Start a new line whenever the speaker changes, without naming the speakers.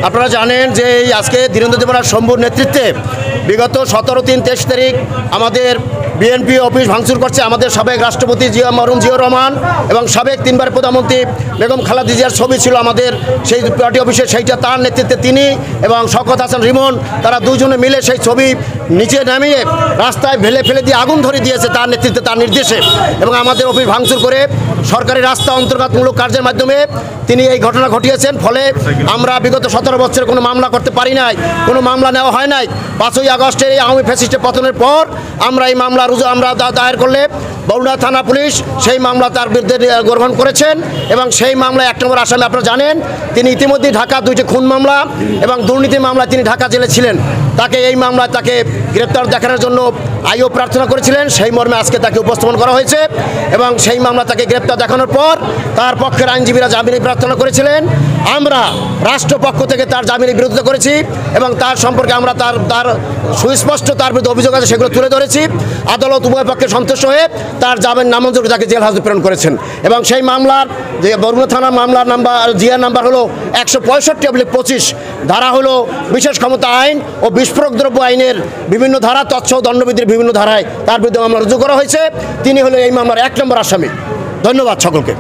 আপনারা জানেন যে এই আজকে ধীরেন্দ্র দেবরাজ শম্ভুর নেতৃত্বে বিগত 17-3-23 তারিখ আমাদের বিএনপি অফিস ভাঙচুর করছে আমাদের সাবেক রাষ্ট্রপতি মরহুম জিয়াউর রহমান এবং সাবেক 3বার প্রধানমন্ত্রী বেগম খালেদা জিয়ার ছবি ছিল আমাদের সেই পার্টি অফিসে, সেইটা তার নেতৃত্বে তিনি এবং শওকত হাসান রিমন তারা দুজনে মিলে সেই ছবি নিচে নামিয়ে রাস্তায় ফেলে দিয়ে আগুন ধরে দিয়েছে তার নেতৃত্বে, তার নির্দেশে। এবং আমাদের অফিস ভাঙচুর করে সরকারি রাস্তা অন্তর্গতমূলক কার্যের মাধ্যমে তিনি এই ঘটনা ঘটিয়েছেন। ফলে আমরা বিগত 17 বছরে কোনো মামলা করতে পারি নাই, কোনো মামলা নেওয়া হয় নাই। 5ই আগস্টের এই আওয়ামী ফ্যাসিস্টের পতনের পর আমরা এই মামলা আমরা দায়ের করলে বরুণা থানা পুলিশ সেই মামলা তার বিরুদ্ধে গ্রহণ করেছেন এবং সেই মামলায় 1 নম্বর আসামি আপনারা জানেন তিনি ইতিমধ্যে ঢাকা 2টি খুন মামলা এবং দুর্নীতি মামলায় তিনি ঢাকা জেলে ছিলেন। তাকে এই মামলায় তাকে গ্রেপ্তার দেখানোর জন্য আইও প্রার্থনা করেছিলেন, সেই মর্মে আজকে তাকে উপস্থাপন করা হয়েছে এবং সেই মামলা তাকে গ্রেপ্তার দেখানোর পর তার পক্ষের আইনজীবীরা জামিনের প্রার্থনা করেছিলেন। আমরা রাষ্ট্রপক্ষ থেকে তার জামিনের বিরোধিতা করেছি এবং তার সম্পর্কে আমরা তার সুস্পষ্ট তার বিরুদ্ধে অভিযোগ আছে সেগুলো তুলে ধরেছি। আদালত উভয় পক্ষে সন্তুষ্ট হয়ে তার জামিন নামঞ্জুর তাকে জেল হাজতে প্রেরণ করেছেন এবং সেই মামলার যে বরগুনা থানার মামলার নাম্বার জিআর নাম্বার হলো 165/25, ধারা হলো বিশেষ ক্ষমতা আইন ও বিস্ফোরক দ্রব্য আইনের বিভিন্ন ধারা তৎসহ দণ্ডবিধির বিভিন্ন ধারায় তার বিরুদ্ধে মামলা রুজু করা হয়েছে। তিনি হলো এই মামলার 1 নম্বর আসামি। ধন্যবাদ সকলকে।